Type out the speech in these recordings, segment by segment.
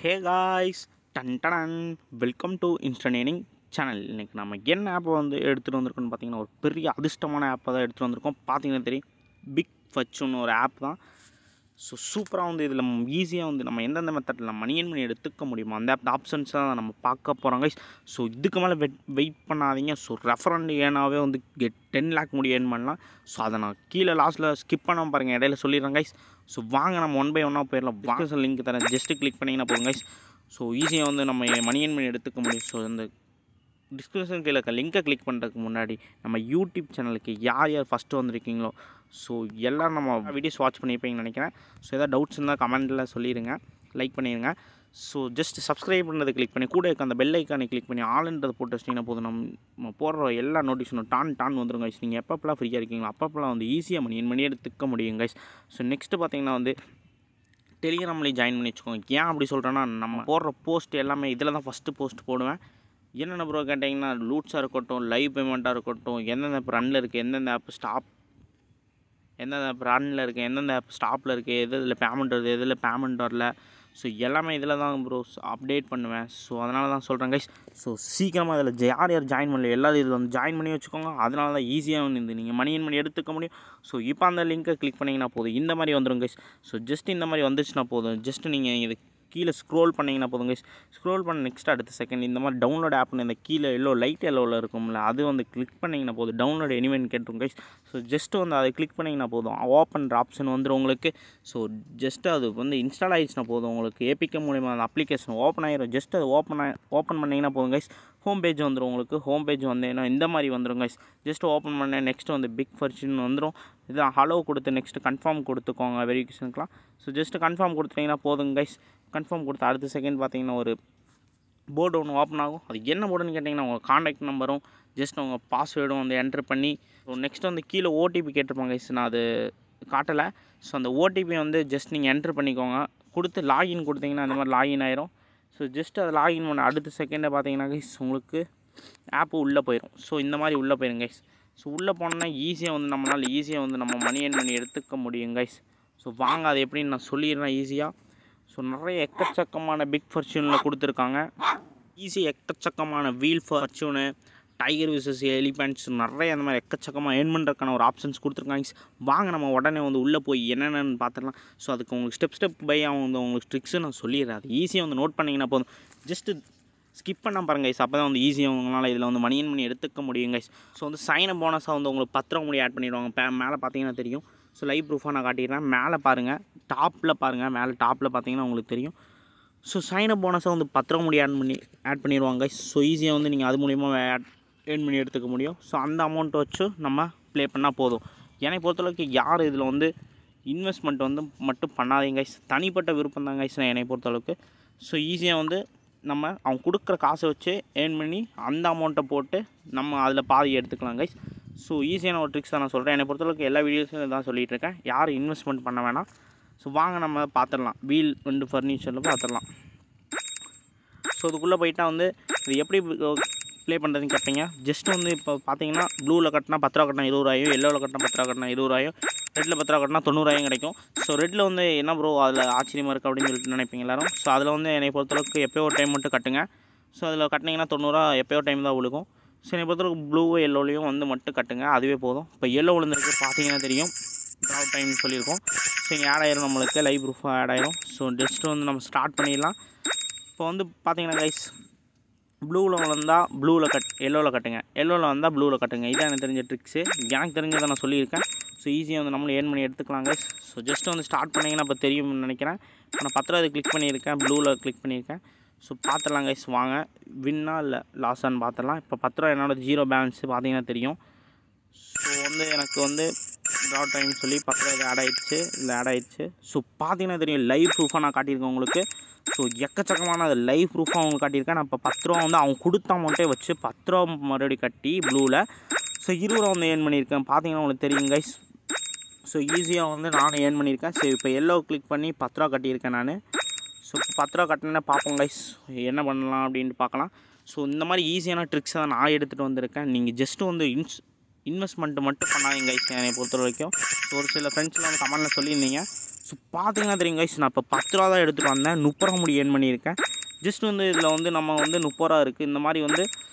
Hey guys, done done welcome to instant earning channel. இன்றைக்கி நம்ம என்ன ஆப்பை எடுத்துகிட்டு வந்திருக்கோம்னு பார்த்தீங்கன்னா, ஒரு பெரிய அதிர்ஷ்டமான ஆப்பை தான் எடுத்துகிட்டு வந்திருக்கோம். பார்த்தீங்கன்னா தெரியும், பிக் ஃபர்ச்சூன் ஒரு ஆப் தான். ஸோ சூப்பராக இதில் ஈஸியாக நம்ம எந்தெந்த மெத்தடில் மணி ஏர்ன் பண்ணி எடுத்துக்க முடியுமோ அந்த ஆப்ஷன்ஸ் தான் நம்ம பார்க்க போகிறோம் கைஸ். ஸோ இதுக்கு மேலே வெயிட் பண்ணாதீங்க. ஸோ ரெஃபரண்ட் ஏனாவே கெட் 10 lakh முடி ஏர்ன் பண்ணலாம். ஸோ அதை நான் கீழே லாஸ்ட்டில் ஸ்கிப் பண்ணாமல் பாருங்கள், இடையில சொல்லிடுறேன் கைஸ். ஸோ வாங்க நம்ம ஒன் பை ஒன்னாக போயிடலாம். வாங்க லிங்க் தரேன், ஜஸ்ட்டு கிளிக் பண்ணிங்கன்னா போதும் கைஸ். ஸோ ஈஸியாக நம்ம மணி ஏர்ன் பண்ணி எடுத்துக்க முடியும். ஸோ இந்த டிஸ்கிரிப்ஷன் கீழே இருக்க லிங்கை கிளிக் பண்ணுறதுக்கு முன்னாடி நம்ம யூடியூப் சேனலுக்கு யார் யார் ஃபஸ்ட்டு வந்திருக்கீங்களோ ஸோ எல்லோரும் நம்ம வீடியோஸ் வாட்ச் பண்ணியிருப்பீங்கன்னு நினைக்கிறேன். ஸோ எதாவது டவுட்ஸ் இருந்தால் கமெண்ட்டில் சொல்லிடுங்க, லைக் பண்ணிடுங்க. ஸோ ஜஸ்ட் சப்ஸ்கிரைப் பண்ணுறது கிளிக் பண்ணி கூட இருக்க அந்த பெல் ஐக்கானை கிளிக் பண்ணி ஆல்ன்றதை போட்டு வச்சிட்டிங்கன்னா போதும், நம்ம போடுற எல்லா நோட்டிஃபிகேஷனும் டான் வந்துடும் கைஸ். நீங்கள் எப்பப்பெல்லாம் ஃப்ரீயாக இருக்கீங்களோ அப்பப்பெல்லாம் ஈஸியாக மணி ஏர்ன் பண்ணி எடுத்துக்க முடியும் கைஸ். ஸோ நெக்ஸ்ட்டு பார்த்தீங்கன்னா டெலிகிராம்லேயும் ஜாயின் பண்ணி வச்சுக்கோங்க. ஏன் அப்படி சொல்கிறேன்னா, நம்ம போடுற போஸ்ட் எல்லாமே இதில் தான் ஃபஸ்ட்டு போஸ்ட் போடுவேன். என்னென்ன ப்ரோ கேட்டிங்கன்னா, லூட்ஸாக இருக்கட்டும், லைவ் பேமெண்ட்டாக இருக்கட்டும், எந்தெந்த ஆப் ரன்னில் இருக்குது, எந்தெந்த ஆப் எந்தெந்த ஆப் ஸ்டாப்பில் இருக்குது, எதில் பேமெண்ட் வருது, எதில் பேமெண்ட் வரல, ஸோ எல்லாமே இதில் தான் ப்ரோ அப்டேட் பண்ணுவேன். ஸோ அதனால தான் சொல்கிறேன் கைஸ். ஸோ சீக்கிரமாக இதில் யார் ஜாயின் பண்ணல எல்லோரும் இதில் ஜாயின் பண்ணி வச்சுக்கோங்க. அதனால தான் ஈஸியாக நீங்கள் மணி ஏர்ன் பண்ணி எடுத்துக்க முடியும். ஸோ இப்போ அந்த லிங்கை கிளிக் பண்ணிங்கன்னா போதும், இந்த மாதிரி வந்துடும் கைஸ். ஸோ ஜஸ்ட் இந்த மாதிரி வந்துச்சுன்னா போதும், ஜஸ்ட்டு நீங்கள் இது கீழே ஸ்க்ரோல் பண்ணிங்கன்னா போதும் கைஸ். ஸ்க்ரோல் பண்ண நெக்ஸ்ட் அடுத்த செகண்ட் இந்த மாதிரி டவுன்லோட் ஆப்னு இந்த கீழே லைட் எல்லோவில் இருக்கும்ல, அது கிளிக் பண்ணிங்கன்னா போதும், டவுன்லோட் எனிவேன்னு கேட்டுரும் கைஸ். ஸோ ஜஸ்ட்டு அதை கிளிக் பண்ணிங்கன்னா போதும், ஓப்பன் ஆப்ஷன் வந்துடும் உங்களுக்கு. ஸோ ஜஸ்ட்டு அது இன்ஸ்டால் ஆகிடுச்சுன்னா போதும், உங்களுக்கு ஏபிகே மூலிமா அந்த அப்ளிகேஷன் ஓப்பன் ஆகிடும். ஜஸ்ட் அது ஓப்பன் பண்ணிங்கன்னா போதும் கைஸ். ஹோம் பேஜ் வந்துடும் உங்களுக்கு. ஹோம் பேஜ் வந்தேன்னா இந்த மாதிரி வந்துடும் கைஸ். ஜஸ்ட் ஓப்பன் பண்ணேன், நெக்ஸ்ட்டு பிக் ஃபர்ச்சூன் வந்துடும். இதான் ஹலோ கொடுத்து நெக்ஸ்ட்டு கன்ஃபார்ம் கொடுத்துக்கோங்க வெரிஃபிகேஷனுக்குலாம். ஸோ ஜஸ்ட்டு கன்ஃபார்ம் கொடுத்துட்டிங்கன்னா போதும் கைஸ். கன்ஃபார்ம் கொடுத்த அடுத்த செகண்ட் பார்த்தீங்கன்னா ஒரு போர்டு ஒன்று ஓப்பன் ஆகும். அது என்ன போர்டுன்னு கேட்டிங்கன்னா, உங்கள் காண்டாக்ட் நம்பரும் ஜஸ்ட் உங்கள் பாஸ்வேர்டும் என்ட்ரு பண்ணி நெக்ஸ்ட்டு கீழே ஓடிபி கேட்டிருப்பாங்க கைஸ். நான் அது காட்டலை. ஸோ அந்த ஓடிபி ஜஸ்ட் நீங்கள் என்ட்ரு பண்ணிக்கோங்க. கொடுத்து லாகின் கொடுத்தீங்கன்னா அந்த மாதிரி லாகின் ஆயிரும். ஸோ ஜஸ்ட் அதை லாகின் பண்ண அடுத்த செகண்டை பார்த்தீங்கன்னா கைஸ் உங்களுக்கு ஆப்பு உள்ளே போயிடும். ஸோ இந்த மாதிரி உள்ளே போயிடும் கைஸ். ஸோ உள்ளே போனோன்னா ஈஸியாக நம்மளால் ஈஸியாக நம்ம மணி ஏர்ன் பண்ணி எடுத்துக்க முடியும் கைஸ். ஸோ வாங்க அது எப்படின்னு நான் சொல்லிடுறேன் ஈஸியாக. ஸோ நிறைய எக்கச்சக்கமான பிக் ஃபர்ச்சூனில் கொடுத்துருக்காங்க. எக்கச்சக்கமான வீல் ஃபர்ச்சூனு, டைகர் விசஸ் எலிஃபென்ட்ஸ், நிறைய அந்த மாதிரி எக்கச்சக்கமாக ஏர்ன் பண்ணுறதுக்கான ஒரு ஆப்ஷன்ஸ் கொடுத்துருக்காங்க. வாங்க நம்ம உடனே உள்ளே போய் என்னென்னு பார்த்துடலாம். ஸோ அதுக்கு உங்களுக்கு ஸ்டெப் பை உங்களுக்கு ட்ரிக்ஸு நான் சொல்லிடுறேன். அது ஈஸியாக நோட் பண்ணிங்கன்னா போதும். ஜஸ்ட்டு ஸ்கிப் பண்ணால் பாருங்க கைஸ். அப்போ தான் ஈஸியாக உங்களால் இதில் மணி ஏர்ன் பண்ணி எடுத்துக்க முடியும் கைஸ். ஸோ சைன் அப் போனஸாக உங்களுக்கு 10 ரூபா முடி ஆட் பண்ணிடுவாங்க. மேலே பார்த்தீங்கன்னா தெரியும். ஸோ லைவ் ப்ரூஃபாக நான் காட்டிடுறேன். மேலே பாருங்கள், டாப்பில் பாருங்கள், மேலே டாப்பில் பார்த்தீங்கன்னா உங்களுக்கு தெரியும். ஸோ சைன் அப் போனஸாக 10 ரூபா முடி ஆட் பண்ணிடுவாங்க கைஸ். ஸோ ஈஸியாக நீங்கள் அது மூலிமா ஏர்ன் பண்ணி எடுத்துக்க முடியும். ஸோ அந்த அமௌண்ட்டை வச்சு நம்ம ப்ளே பண்ணால் போதும். என்னை பொறுத்தளவுக்கு யார் இதில் இன்வெஸ்ட்மெண்ட் மட்டும் பண்ணாதீங்க கைஸ். தனிப்பட்ட விருப்பம் தான் கைஸ் என்னை பொறுத்தளவுக்கு. ஸோ ஈஸியாக நம்ம அவங்க கொடுக்குற காசை வச்சு ஏர்ன் பண்ணி அந்த அமௌண்ட்டை போட்டு நம்ம அதில் பாதி எடுத்துக்கலாம் கைஸ். ஸோ ஈஸியான ஒரு ட்ரிக்ஸ் தான் நான் சொல்கிறேன். என்னை பொறுத்தளவுக்கு எல்லா வீடியோஸும் தான் சொல்லிகிட்டு இருக்கேன். யாரும் இன்வெஸ்ட்மெண்ட் பண்ண வேணாம். ஸோ வாங்க நம்ம பார்த்துடலாம். வீல் ஃபர்னிச்சரில் பார்த்துடலாம். ஸோ இதுக்குள்ளே போயிட்டால் இது எப்படி ப்ளே பண்ணுறதுன்னு கேட்பீங்க. ஜஸ்ட்டு இப்போ பார்த்தீங்கன்னா ப்ளூவில் கட்டினா 10 ரூபா கட்டினா 20 ரூபாயும், எல்லோவில் கட்டினா 10 ரூபா கட்டினா 20 ரூபாயும், ரெட்டில் 10 ரூபா கட்டினா 90 ரூபாயும் கிடைக்கும். ஸோ ரெட்டில் என்ன ப்ரோ அதில் ஆச்சரியமாக இருக்குது அப்படின்னு சொல்லிட்டு நினைப்பீங்க எல்லாரும். ஸோ அதில் என்னை பொறுத்தளவுக்கு எப்போயோ ஒரு டைம் மட்டும் கட்டுங்க. ஸோ அதில் கட்டினீங்கன்னா 90 ரூபா எப்போயோ டைம் தான் விழுகும். ஸோ என்னை பொறுத்தளவுக்கு ப்ளூ எல்லோலையும் மட்டும் கட்டுங்க, அதுவே போதும். இப்போ எல்லோ விழுந்துருக்கு பார்த்தீங்கன்னா தெரியும், ட்ராவ் டைம்னு சொல்லியிருக்கோம். ஸோ இங்கே ஆட் ஆயிரும், நம்மளுக்கு லைவ் ப்ரூஃபாக ஆட் ஆயிரும். ஸோ ஜஸ்ட்டு நம்ம ஸ்டார்ட் பண்ணிடலாம். இப்போ பார்த்தீங்கன்னா கைஸ், ப்ளூவில் வந்தால் எல்லோவில் கட்டுங்க, எல்லோவில் வந்தால் ப்ளூவில் கட்டுங்க. இதான் எனக்கு தெரிஞ்ச ட்ரிக்ஸு. எனக்கு தெரிஞ்சதை நான் சொல்லியிருக்கேன். ஸோ ஈஸியாக நம்மளும் ஏர்ன் பண்ணி எடுத்துக்கலாம் கைஸ். ஸோ ஜஸ்ட்டு ஸ்டார்ட் பண்ணிங்கன்னா இப்போ தெரியும்னு நினைக்கிறேன். நான் 10 ரூபா கிளிக் பண்ணியிருக்கேன், ப்ளூவில் கிளிக் பண்ணியிருக்கேன். ஸோ பார்த்துடலாம் கைஸ். வாங்க வின்னா இல்லை லாஸான்னு பார்த்துடலாம். இப்போ 10 ரூபா என்னோட ஜீரோ பேலன்ஸு பார்த்தீங்கன்னா தெரியும். ஸோ எனக்கு ட்ரா டைம் சொல்லி 10 ரூபா ஆட் ஆகிடுச்சு. ஸோ பார்த்தீங்கன்னா தெரியும், லைவ் ப்ரூஃபாக நான் காட்டியிருக்கேன் உங்களுக்கு. ஸோ எக்கச்சக்கமான அது லைவ் ப்ரூஃபாக அவங்க காட்டியிருக்கேன். நான் இப்போ 10 ரூபா அவங்க கொடுத்த அமௌண்ட்டே வச்சு 10 ரூபா மறுபடியும் கட்டி ப்ளூவில் ஸோ 20 ரூபா ஏர்ன் பண்ணியிருக்கேன். பார்த்தீங்கன்னா உங்களுக்கு தெரியும் கைஸ். ஸோ ஈஸியாக நானும் ஏர்ன் பண்ணியிருக்கேன். சரி இப்போ எல்லோ கிளிக் பண்ணி 10 ரூபா கட்டியிருக்கேன் நான். ஸோ இப்போ 10 ரூபா கட்டினேன்னா பார்ப்போம் கைஸ் என்ன பண்ணலாம் அப்படின்ட்டு பார்க்கலாம். ஸோ இந்த மாதிரி ஈஸியான ட்ரிக்ஸை தான் நான் எடுத்துகிட்டு வந்திருக்கேன். நீங்கள் ஜஸ்ட்டு இன்வெஸ்ட்மெண்ட்டு மட்டும் பண்ணாதீங்க கைஸ் என்னை பொறுத்த வரைக்கும். ஸோ ஒரு சில ஃப்ரெண்ட்ஸ்லாம் கமெண்ட்டில் சொல்லியிருந்தீங்க. ஸோ ஸோ பார்த்தீங்கன்னா தெரியும் கைஸ், நான் இப்போ 10 ரூபா தான் எடுத்துகிட்டு வந்தேன், 30 ரூபா முடி ஏர்ன் பண்ணியிருக்கேன். ஜஸ்ட் வந்து இதில் வந்து நம்ம வந்து 30 ரூபா இருக்குது. இந்த மாதிரி வந்து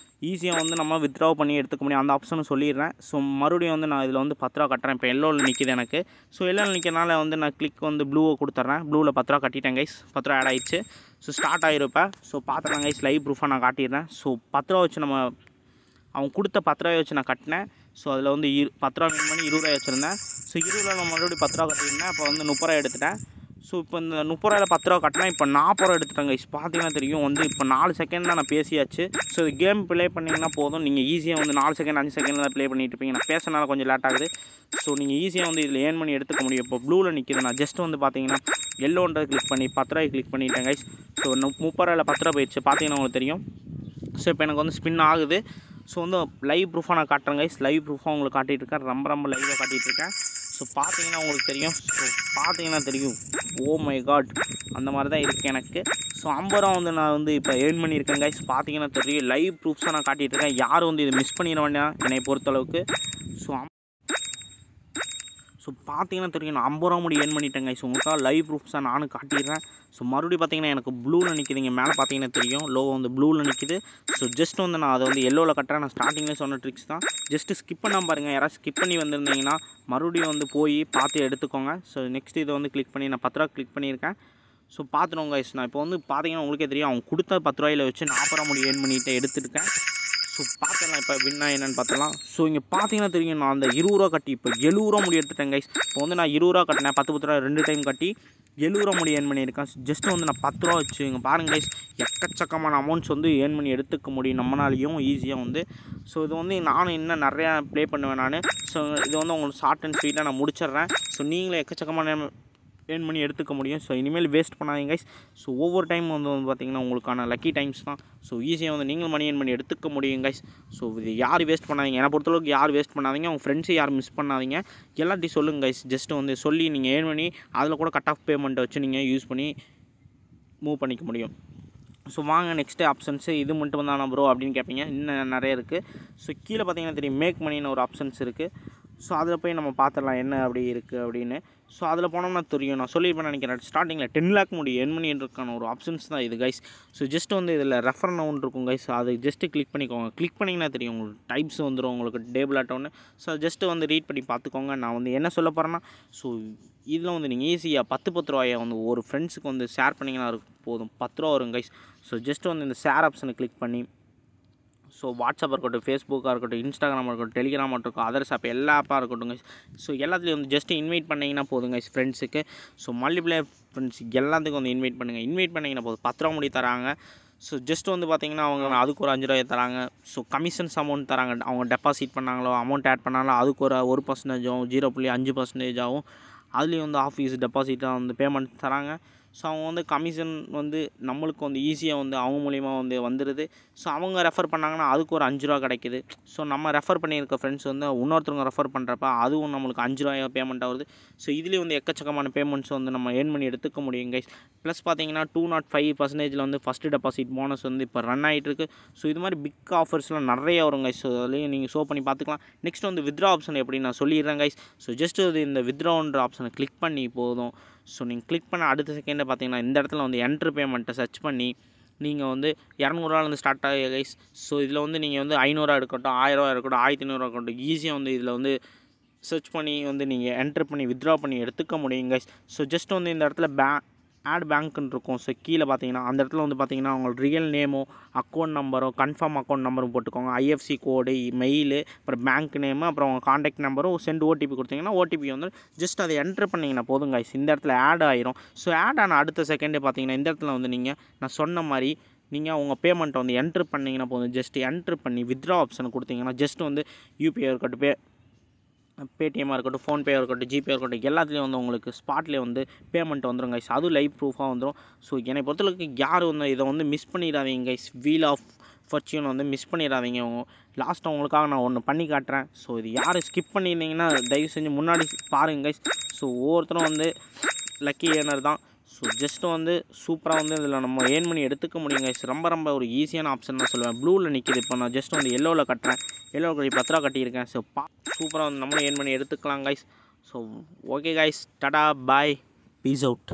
ஈஸியாக வந்து நம்ம வித்ட்ரா பண்ணி எடுத்துக்க முடியும். அந்த ஆப்ஷனும் சொல்லிடுறேன். ஸோ மறுபடியும் வந்து நான் இதில் வந்து 10 ரூபா கட்டுறேன். இப்போ எல்லோவில் நிற்கிது எனக்கு. ஸோ எல்லோவில் நிற்கிறனால வந்து நான் கிளிக் வந்து ப்ளூவை கொடுத்துட்றேன். ப்ளூவில் 10 ரூபா கட்டிட்டேன் கைஸ். 10 ரூபா ஆட் ஆயிடுச்சு. ஸோ ஸ்டார்ட் ஆகிருப்பேன். ஸோ பார்த்துக்கலாம் கைஸ், லைவ் ப்ரூஃபாக நான் காட்டிடுறேன். ஸோ 10 ரூபா வச்சு நம்ம அவங்க கொடுத்த 10 ரூபாயை வச்சு நான் கட்டினேன். ஸோ அதில் வந்து 10 ரூபா வின் பண்ணி 20 ரூபாய் வச்சுருந்தேன். ஸோ 20 ரூபா நான் மறுபடியும் 10 ரூபா கட்டியிருந்தேன். அப்போ வந்து 30 ரூபா எடுத்துட்டேன். ஸோ இப்போ இந்த 30 ரூபாயில் 10 ரூபா கட்டினா இப்போ 40 ரூபா எடுத்துட்டாங்க கைஸ். பார்த்தீங்கன்னா தெரியும் வந்து இப்போ 4 செகண்ட் தான் நான் பேசியாச்சு. ஸோ இது கேம் ப்ளே பண்ணிங்கன்னா போதும், நீங்கள் ஈஸியாக வந்து 4 செகண்ட் 5 செகண்ட் தான் ப்ளே பண்ணிட்டு இருப்பீங்க. நான் பேசுறதுனால கொஞ்சம் லேட் ஆகுது. ஸோ நீங்கள் ஈஸியாக வந்து இதில் ஏர்ன் பண்ணி எடுத்துக்க முடியும். இப்போ ப்ளூவில் நிற்கிது, நான் ஜஸ்ட் வந்து பார்த்தீங்கன்னா எல்லோன்றதை கிளிக் பண்ணி 10 ரூபாய் கிளிக் பண்ணிட்டேன் கைஸ். ஸோ 30 ரூபாயில் 10 ரூபா போயிடுச்சு. பார்த்தீங்கன்னா உங்களுக்கு தெரியும். ஸோ இப்போ எனக்கு வந்து ஸ்பின் ஆகுது. ஸோ வந்து லைவ் ப்ரூஃபாக நான் காட்டுறேன் கைஸ். லைவ் ப்ரூஃபாக உங்களுக்கு காட்டிகிட்டு இருக்கேன். ரொம்ப லைவாக காட்டிகிட்டு இருக்கேன். ஸோ பார்த்தீங்கன்னா உங்களுக்கு தெரியும். ஸோ பார்த்தீங்கன்னா தெரியும், ஓ மை காட், அந்த மாதிரி தான் இருக்குது எனக்கு. ஸோ 50 ரூபா வந்து நான் வந்து இப்போ ஏர்ன் பண்ணியிருக்கேன் கைஸ். பார்த்தீங்கன்னா தெரியும், லைவ் ப்ரூஃப்ஸாக நான் காட்டிகிட்டு இருக்கேன். யாரும் வந்து இதை மிஸ் பண்ணிட வேண்டாம் என்னை பொறுத்தளவுக்கு. ஸோ பார்த்தீங்கன்னா தெரியும், நான் 50 ரூபா முடி ஏர்ன் பண்ணிட்டேன் கைஸ். உங்களுக்காக லைவ் ப்ரூஃப்ஸாக நானும் காட்டிடுறேன். ஸோ மறுபடியும் பார்த்தீங்கன்னா எனக்கு ப்ளூவில் நிற்கிதுங்க. மேலே பார்த்தீங்கன்னா தெரியும், லோகோ வந்து ப்ளூவில் நிற்கிது. ஸோ ஜஸ்ட் வந்து நான் அதை வந்து எல்லோவில் கட்டுறேன். நான் ஸ்டார்டிங்கில் சொன்ன ட்ரிக்ஸ் தான். ஜஸ்ட்டு ஸ்கிப் பண்ணாமல் பாருங்கள். யாராவது ஸ்கிப் பண்ணி வந்திருந்தீங்கன்னா மறுபடியும் வந்து போய் பார்த்து எடுத்துக்கோங்க. ஸோ நெக்ஸ்ட் இதை வந்து கிளிக் பண்ணி நான் 10 ரூபா கிளிக் பண்ணியிருக்கேன். ஸோ பார்த்துருவோங்க கைஸ். நான் இப்போ வந்து பார்த்தீங்கன்னா உங்களுக்கே தெரியும், அவங்க கொடுத்த 10 ரூபாயில் வச்சு 40 ரூபா முடி ஏர்ன் பண்ணிட்டு எடுத்துருக்கேன். ஸோ பார்த்துடலாம் இப்போ வின்னா என்னென்னு பார்த்துலாம். ஸோ இங்கே பார்த்தீங்கன்னா தெரியும், நான் அந்த 20 ரூபா கட்டி இப்போ 70 ரூபா முடி எடுத்துட்டேன் கைஸ். இப்போ வந்து நான் 20 ரூபா கட்டினேன், 10 ரூபா 2 டைம் கட்டி 70 ரூபா முடி ஏர்ன் பண்ணியிருக்கேன். ஜஸ்ட்டு வந்து நான் 10 ரூபா வச்சு இங்கே பாருங்கள் கைஸ், எக்கச்சக்கமான அமௌண்ட்ஸ் வந்து ஏர்ன் பண்ணி எடுத்துக்க முடியும் நம்மளாலையும் ஈஸியாக வந்து. ஸோ இது வந்து நானும் இன்னும் நிறையா ப்ளே பண்ணுவேன் நான். ஸோ இது வந்து உங்களுக்கு ஷார்ட் அண்ட் ஸ்வீட்டாக நான் முடிச்சிடுறேன். ஸோ நீங்களே எக்கச்சக்கமான ஏர்ன் பண்ணி எடுத்துக்க முடியும். ஸோ இனிமேல் வேஸ்ட் பண்ணாதீங்க கைஸ். ஸோ ஒவ்வொரு டைம் வந்து பார்த்திங்கன்னா உங்களுக்கான லக்கி டைம்ஸ் தான். ஸோ ஈஸியாக வந்து நீங்களும் மணி ஏர்ன் பண்ணி எடுத்துக்க முடியும் கைஸ். ஸோ இது யார் வேஸ்ட் பண்ணாதீங்க, என்னை பொறுத்தளவுக்கு யார் வேஸ்ட் பண்ணாதீங்க, உங்கள் ஃப்ரெண்ட்ஸை யாரும் மிஸ் பண்ணாதீங்க. எல்லாத்தையும் சொல்லுங்கள் கைஸ். ஜஸ்ட்டு வந்து சொல்லி நீங்கள் ஏர்ன் பண்ணி அதில் கூட கட் ஆஃப் பேமெண்ட்டை வச்சு நீங்கள் யூஸ் பண்ணி மூவ் பண்ணிக்க முடியும். ஸோ வாங்க நெக்ஸ்ட்டு ஆப்ஷன்ஸு. இது மட்டும் தானா ப்ரோ அப்படின்னு கேட்பீங்க. இன்னும் நிறைய இருக்குது. ஸோ கீழே பார்த்தீங்கன்னா தெரியும், மேக் மணின்னு ஒரு ஆப்ஷன்ஸ் இருக்குது. ஸோ அதில் போய் நம்ம பார்த்துடலாம் என்ன அப்படி இருக்குது அப்படின்னு. ஸோ அதில் போனோம்னா தெரியும், நான் சொல்லியிருப்பேன் நினைக்கிறேன், ஸ்டார்டிங்கில் 10 லேக் முடி ஏர்ன் பண்ணியிருக்கான ஒரு ஆப்ஷன்ஸ் தான் இது கைஸ். ஸோ ஜஸ்ட் வந்து இதில் ரெஃபர் நவுன் இருக்கும் கைஸ், அது ஜஸ்ட்டு கிளிக் பண்ணிக்கோங்க. கிளிக் பண்ணிங்கன்னா தெரியும் உங்களுக்கு டைப்ஸ் வந்துடும், உங்களுக்கு டேபிள் ஆட்டோன்னு. ஸோ ஜஸ்ட்டு வந்து ரீட் பண்ணி பார்த்துக்கோங்க. நான் வந்து என்ன சொல்ல போகிறேன்னா, ஸோ இதில் வந்து நீங்கள் ஈஸியாக 10 ரூபாயை வந்து ஒரு ஃப்ரெண்ட்ஸுக்கு வந்து ஷேர் பண்ணிங்கன்னா போதும், 10 ரூபா வரும் கைஸ். ஸோ ஜஸ்ட்டு வந்து இந்த ஷேர் ஆப்ஷனை கிளிக் பண்ணி, ஸோ வாட்ஸ்அப்பாக இருக்கட்டும், ஃபேஸ்புக்காக இருக்கட்டும், இன்ஸ்டாகிராமாக இருக்கட்டும், டெலிகிராமாக இருக்கட்டும், அதர்ஸ் ஆப் எல்லா ஆப்பாக இருக்கட்டும் கைஸ். ஸோ எல்லாத்துலேயும் வந்து ஜஸ்ட்டு இன்வைட் பண்ணிங்கன்னா போதும் கைஸ் ஃப்ரெண்ட்ஸுக்கு. ஸோ மல்டிப்ளேயர் ஃப்ரெண்ட்ஸ் எல்லாத்துக்கும் வந்து இன்வைட் பண்ணுங்கள். இன்வைட் பண்ணிங்கன்னா போதும், 10 ரூபா முடி தராங்க. ஸோ ஜஸ்ட் வந்து பார்த்திங்கன்னா அவங்க அதுக்கு ஒரு 5 ரூபாய் தராங்க. ஸோ கமிஷன்ஸ் அமௌண்ட் தராங்க. அவங்க டெபாசிட் பண்ணாங்களோ, அமௌண்ட் ஆட் பண்ணாங்களோ அதுக்கு ஒரு 1% 0.5% ஆகும். அதுலேயும் வந்து ஆஃபீஸ் டெபாசிட்டாக வந்து பேமெண்ட் தராங்க. ஸோ அவங்க வந்து கமிஷன் வந்து நம்மளுக்கு வந்து ஈஸியாக வந்து அவங்க மூலிமா வந்து வந்துடுது. ஸோ அவங்க ரெஃபர் பண்ணாங்கன்னா அதுக்கு ஒரு 5 ரூபா கிடைக்கிது. ஸோ நம்ம ரெஃபர் பண்ணியிருக்க ஃப்ரெண்ட்ஸ் வந்து இன்னொருத்தவங்க ரெஃபர் பண்ணுறப்ப அதுவும் நம்மளுக்கு 5 ரூபாய் பேமெண்ட் ஆகுது. ஸோ இதுலேயும் வந்து எக்கச்சக்கமான பேமெண்ட்ஸ் வந்து நம்ம ஏர்ன் பண்ணி எடுத்துக்க முடியும் கைஸ். ப்ளஸ் பார்த்தீங்கன்னா 205% வந்து ஃபஸ்ட்டு டெபாசிட் போனஸ் வந்து இப்போ ரன் ஆகிட்டுருக்கு. ஸோ இது மாதிரி பிக் ஆஃபர்ஸ்லாம் நிறைய வரும் கைஸ். ஸோ அதுலேயும் நீங்கள் ஷோ பண்ணி பார்த்துக்கலாம். நெக்ஸ்ட் வந்து வித்ரா ஆப்ஷன் எப்படி நான் சொல்லிடுறேன் கைஸ். ஸோ ஜஸ்ட் அது இந்த வித்ரான்ற ஆப்ஷனை கிளிக் பண்ணி போதும். ஸோ நீங்கள் கிளிக் பண்ண அடுத்த செகண்டை பார்த்தீங்கன்னா இந்த இடத்துல வந்து என்ட்ரு பேமெண்ட்டை சர்ச் பண்ணி நீங்கள் வந்து 200 ரூபாலேருந்து ஸ்டார்ட் ஆகுது கைஸ். ஸோ இதில் வந்து நீங்கள் வந்து 500 இருக்கட்டும், 1000 ரூபா இருக்கட்டும், 1500 இருக்கட்டும், ஈஸியாக வந்து இதில் வந்து சர்ச் பண்ணி வந்து நீங்கள் என்ட்ரு பண்ணி வித்ட்ரா பண்ணி எடுத்துக்க முடியும் கைஸ். ஸோ ஜஸ்ட் வந்து இந்த இடத்துல ஆட் பேங்க்குன்னு இருக்கும். ஸோ கீழே பார்த்தீங்கன்னா அந்த இடத்துல வந்து பார்த்தீங்கன்னா உங்களுக்கு ரியல் நேமோ, அக்கௌண்ட் நம்பரோ, கன்ஃபார்ம் அக்கௌண்ட் நம்பரும் போட்டுக்கோங்க. ஐஎஃப்சி கோடு, மெயிலு, அப்புறம் பேங்க் நேமு, அப்புறம் உங்கள் காண்டாக்ட் நம்பரும் சென்ட் ஓடிபி கொடுத்தீங்கன்னா ஓடிபி வந்து ஜஸ்ட் அதை என்ட்ரு பண்ணிங்கன்னா போதும் கைஸ். இந்த இடத்துல ஆட் ஆயிரும். ஸோ ஆட் ஆன அடுத்த செகண்டே பார்த்தீங்கன்னா இந்த இடத்துல வந்து நீங்கள் நான் சொன்ன மாதிரி நீங்கள் உங்கள் பேமெண்ட்டை வந்து என்ட்ரு பண்ணிங்கன்னா போதும். ஜஸ்ட் என்ட்ரு பண்ணி வித்ட்ரா ஆப்ஷனை கொடுத்தீங்கன்னா ஜஸ்ட் வந்து யூபிஐ இருக்கட்டும், பேடிஎம்மாக இருக்கட்டும், ஃபோன்பே இருக்கட்டும், ஜிபே இருக்கட்டும், எல்லாத்துலேயும் வந்து உங்களுக்கு ஸ்பாட்லேயே வந்து பேமெண்ட் வந்துடும் கைஸ். அதுவும் லைவ் ப்ரூஃபாக வந்துடும். ஸோ என்னை பொறுத்தளவுக்கு யாரும் வந்து இதை வந்து மிஸ் பண்ணிடாதீங்க கைஸ். வீல் ஆஃப் ஃபார்ச்சூன் வந்து மிஸ் பண்ணிடாதீங்க. லாஸ்ட்டாக உங்களுக்காக நான் ஒன்று பண்ணி காட்டுறேன். ஸோ இது யார் ஸ்கிப் பண்ணியிருந்தீங்கன்னா தயவு செஞ்சு முன்னாடி பாருங்கள் கைஸ். ஸோ ஒவ்வொருத்தரும் வந்து லக்கி ஏர்னர் தான். ஸோ ஜஸ்ட்டு வந்து சூப்பராக வந்து இதில் நம்ம ஏர்ன் பண்ணி எடுத்துக்க முடியும் கைஸ். ரொம்ப ஒரு ஈஸியான ஆப்ஷன் தான் சொல்லுவேன். ப்ளூவில் நிற்கிது. இப்போ நான் ஜஸ்ட் வந்து எல்லோவில் கட்டுறேன். எல்லோவில் கட்டி 10 ரூபா கட்டியிருக்கேன். ஸோ சூப்பராக வந்து நம்மளும் ஏர்ன் பண்ணி எடுத்துக்கலாம் guys. So okay guys, tata bye. Peace out.